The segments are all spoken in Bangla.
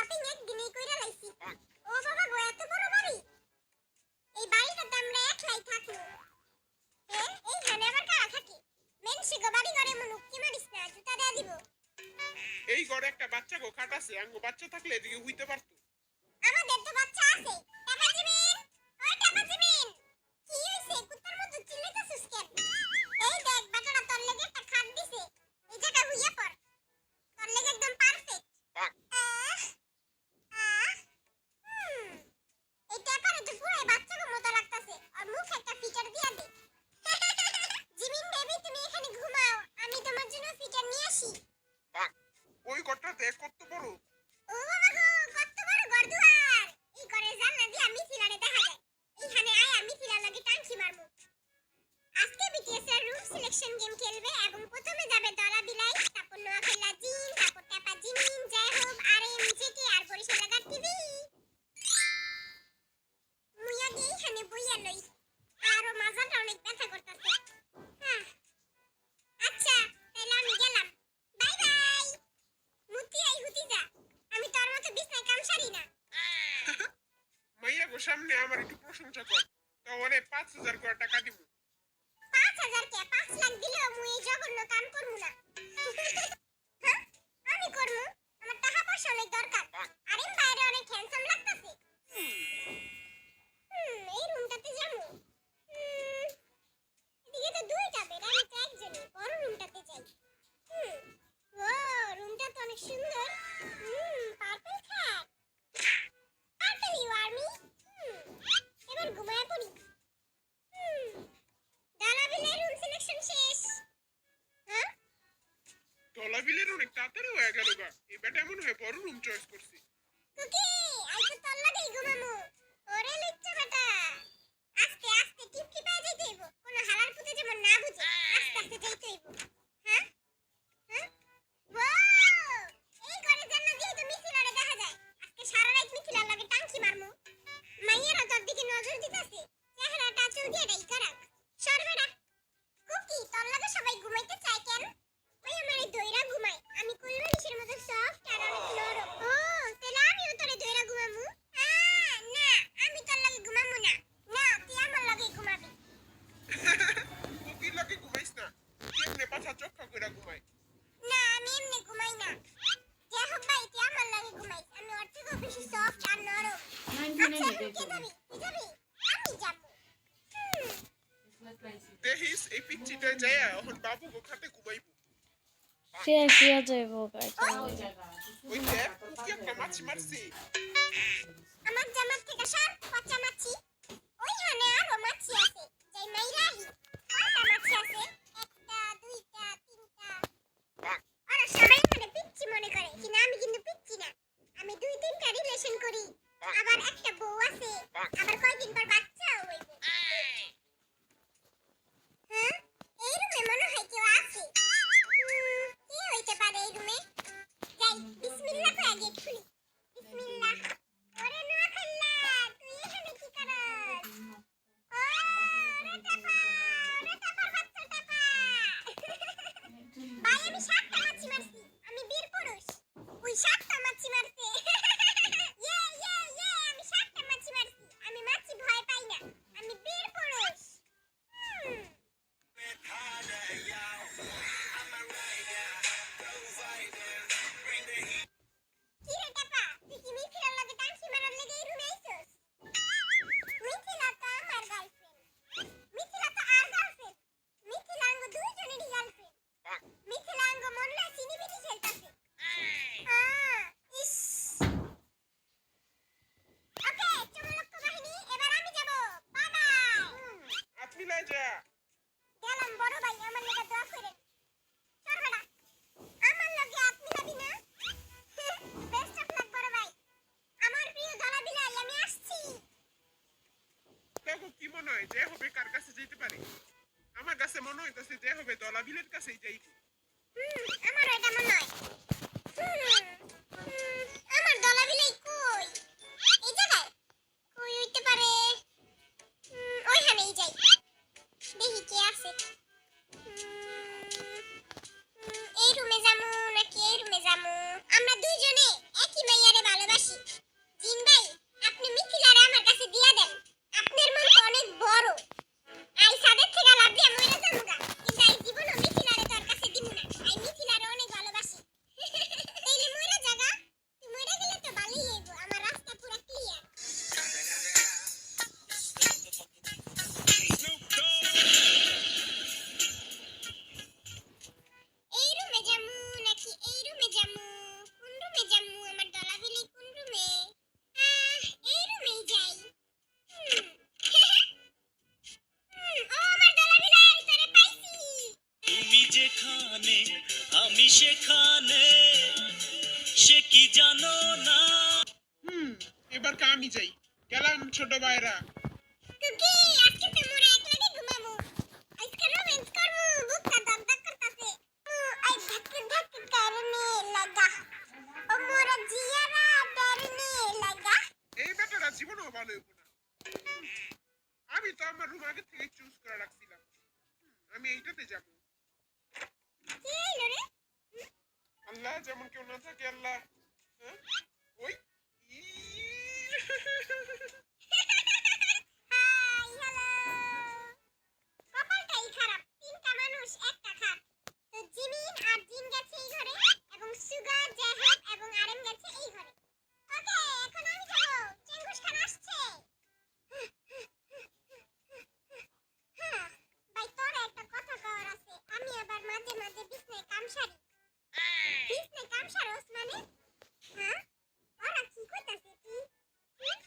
শপিং একদিনেই কইরা লাইছি। ও বাবা গো এত বড় বাড়ি। এই বাড়িটাতে আমরা একলাই থাকবো। হ্যাঁ এইখানে আবার কারা থাকে? মেনসি গো বাড়ি ঘরে মন উকি মারিস না, জুতা দেয়া দিব। এই ঘরে একটা বাচ্চা গো খাট আছে, আঙ্গো বাচ্চা থাকলে এদিকে হইতে পারতো। আমাদের তো বাচ্চা আছে। টাকা দিবেন? ওই টাকা দিবেন। কি হইছে কুত্তার মতো চিল্লাইতাছিস কেন? এই দেখ বাটাটা তোর লাগি একটা খাট দিছে। এই জায়গা হইয়া পড়। তোর লাগি একদম পারফেক্ট। আহ আহ এই টাকারে তো পুরাই বাচ্চার মতো লাগতাছে। আর মুখে একটা ফিচার দিয়া দে। জিমিন বেবি তুমি এখানে ঘুমাও, আমি তোমার জন্য ফিচার নিয়ে আসি। ওই ঘরটা দেখ কত বড়। ও বাবা গো কত বড় ঘরদুয়ার। এই ঘরের জানলা দিয়ে আমি ফিলারে দেখা যায়। এইখানে আয় আমি ফিলার লাগি টাঙ্কি মারবো। আজকে বিটিএস এর রুম সিলেকশন গেম খেলবে এবং প্রথমে যাবে দলা বিলাই, তারপর নোয়াখালী জিন, তারপর টাপা জিমিন, জয় হোক আরএম জেকে আর বরিশাল লাগার টিভি। মুই আগে এইখানে বইয়া লই। আরো মাজাটা অনেক ব্যথা করতেছে। আচ্ছা তাহলে আমি গেলাম, বাই বাই। মুতি আই হুতি যা, আমি তোর মতো বিছনায় কাম সারি না। মাইয়া গো সামনে আমার একটু প্রশংসা কর, তো ওরে 5,000 করে টাকা দিব। 5,000 কে 5 লাখ দিলেও মুই এই জঘন্য কাম করবো না। হ্যাঁ আমি করবো, আমার টাকা পয়সা অনেক দরকার। আরে বাইরে অনেক হ্যান্ডসাম লাগতাছে। এই রুমটাতে যাবো। এদিকে তো দুইটা বেড, আমি তো একজনই। বড় রুমটাতে যাই। ও রুমটা তো অনেক সুন্দর। পার্পল খাট। পার্পল ইউ আর মি। এবার ঘুমায় পড়ি। দালাবিলের রুম সিলেকশন শেষ। হ্যাঁ তলাবিলের অনেক তাড়াতাড়ি হয়ে গেল গা। এই বেটা মনে হয় বড় রুম চয়েস করছি। কুকি আই তো তোর লাগেই ঘুমামু। ওরে লুচ্চা বেটা, আস্তে আস্তে টিপকি পায়ে যাইতে হইব। কোন হালার পুতে যেমন না বুঝে আস্তে আস্তে যাইতে হইব। হ্যাঁ হ্যাঁ ওয়াও এই ঘরে জান্নাত দিয়ে তো মিছিলারে দেখা যায়। আজকে সারা রাত মিছিলার লাগে টাঙ্কি মারমু। মাইয়ারা তোর দিকে নজর দিতাছে, চেহারাটা চুল দিয়ে ডাইকা রাখ। সর বেটা। কুকি তোর লাগে সবাই ঘুমাইতে চায় কেন? ওই আমারে দইরা ঘুমাই, আমি কুলবালিশের মতো সফট আর অনেক নরম। ও তাহলে আমিও তোরে দইরা ঘুমামু। না আমি তোর লাগে ঘুমামু না। না তুই আমার লাগে ঘুমাবি। কুকির লাগে ঘুমাইস না, কেমনে পাছা চক্কা করে ঘুমাই। না আমি এমনি ঘুমাই না। যে হোক ভাই তুই আমার লাগে ঘুমাইস, আমি ওর থেকেও বেশি সফট আর নরম। আচ্ছা এখন কে যাবি? তুই যাবি? আমি যাবো। দেখিস এই পিচ্চিটা যায় এখন বাবু গো খাতে ঘুমাইব। সে কিয়া যাইব গাইটা ওই দেখ কুকি একটা মাছি মারছি। আমার জামার থেকে সর পচা মাছি। ওইখানে আরো মাছি আছে, যাই মাইরা আহি। কয়টা মাছি আছে? একটা দুইটা তিনটা। ওরা সবাই মানে পিচ্চি মনে করে, কিন্তু আমি কিন্তু পিচ্চি না। আমি 2-3টা রিলেশন করি, আবার একটা বউ আছে, আবার কয়দিন পর বাচ্চাও হইব। হ্যাঁ এই রুমে মনে হয় কেউ আছে। কে হইতে পারে এই রুমে? যাই বিসমিল্লাহ কয়ে গেট খুলি। বিসমিল্লাহ। ওরে নোয়াখাল্লা তুই এখানে কি করস? ও রে টাপা, রে টাপার বাচ্চা টাপা। ভাই আমি 7টা মাছি মারছি, আমি বীর পুরুষ। ওই 7টা মাছি মারছে। আমি 7টা মাছি মারছি। আমি মাছি ভয় পাই না, আমি বীর পুরুষ। কি রে টাপা, তুই কি মিথিলার লাগে টাঙ্কি মারার লেগে এই রুমে আইছস? মিথিলা তো আমার গার্লফ্রেন্ড। মিথিলা তো আর গার্লফ্রেন্ড। মিথিলা আঙ্গ দুইজনেরই গার্লফ্রেন্ড। মিথিলা আঙ্গ মনলে চিনিবিনি খেলতাছে। ইস ওকে চমলক্ষ বাহিনী, এবার আমি যাব। Bye bye. আপনি লাই যা। গেলাম বড় ভাই, আমার লাগা দোয়া করেন। সর বেটা, আমার লগে হাত মিলাবি না। বেস্ট অফ লাক বড় ভাই। আমার প্রিয় দলা বিলাই আমি আসছি। দেখো কি মনে হয় যে হবে কার কাছে যেতে পারে? আমার কাছে মনে হইতাছে যে হবে দলাবিলের কাছেই যাইব। আমার এটা মনে হয়। আমার দলা বিলাই কই? এই জায়গায়? কই হইতে পারে? ওইখানেই যাই। দেখি কে আছে। এই রুমে যামু নাকি এই রুমে যামু? আমরা দুইজনে একই মাইয়ারে ভালোবাসি। বেশি। জিন ভাই, আপনি মিথিলারে আমার কাছে দিয়া দেন। আপনার মন তো অনেক বড়। আই সাদের থেকে লাভ দিয়া মইরা যামুগা, কিন্তু আই জীবনও মিথিলারে তোর কাছে দিমু না। আই মিথিলারে অনেক ভালোবাসি। তাইলে মইরা জাগা, তুই মইরা গেলে তো ভালোই হইব, আমার রাস্তা পুরো ক্লিয়ার। এই রুমে যামু নাকি এই রুমে যামু? কোন রুমে যামু? আমার ডলাবিলি কোন রুমে? এই রুমেই যাই। হুম। ও আমার ডলাবিলাই, তোরে পাইছি। তুমি যেখানে আমি সেখানে, সে কি জানো না। এবার কা আমি যাই। গেলাম ছোট ভাইরা। কুকি, আজকে তো মোরা একলাগে ঘুমামু। আজকে রোম্যান্স করমু, বুকটা দগদগ করতাছে। আই ধক করনে লাগা। ও মোরা জিয়ারা ডরনে লাগা। এই বেটারা জীবনও ভালো হইব না। আমি তো আমার রুম আগে থেকে চুজ করে রাখছিলাম। আমি এইটাতে যাব। কি হইলো রে? আল্লাহ যেমন কেউ না থাকে আল্লাহ। হ্যাঁ? ওই ই হাই হ্যালো। কপালটাই খারাপ, তিনটা মানুষ একটা খাট। তো জিমিন আর জিন গেছে এই ঘরে, এবং সুগার, জাহেদ এবং আরেম গেছে এই ঘরে। ওকে, এখন আমি যাবো। চেঙ্গুস খান আসছে। ভাই, তোর একটা কথা কওয়ার আছে। আমি আবার মাঝে মাঝে বিছনায় কাম সারি। বিছনায় কাম সারস মানে? হ্যাঁ? ওরা কি কইতাছে তুই? হুম?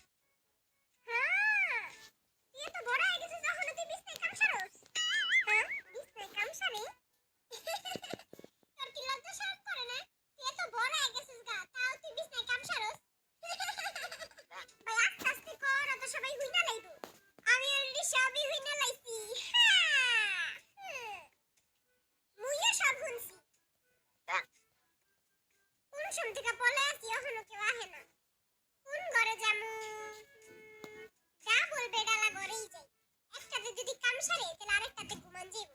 হ্যাঁ, তুই এত বড় হয়ে গেছিস যখন তুই বিছনায় কাম সারস? হ্যাঁ, বিছনায় কাম সারি? তোর কি লজ্জা শরম করে না? তুই এত বড় হয়ে গেছিস গা, তাও তুই বিছনায় কাম সারস? ভাই, আস্তে আস্তে কর, অত সবাই হুইনা লাইবো। আমি অলরেডি সবই হুইনা লাইছি। হ্যাঁ, মুইও সব হুনছি। কোন সময় থেকে পলে আছি, এখনো কেউ আহে না। কোন ঘরে যামু? যা বলবে ডালা ঘরেই যাই। একটাতে যদি কাম সারে, তাহলে আরেকটাতে ঘুমান যাইব।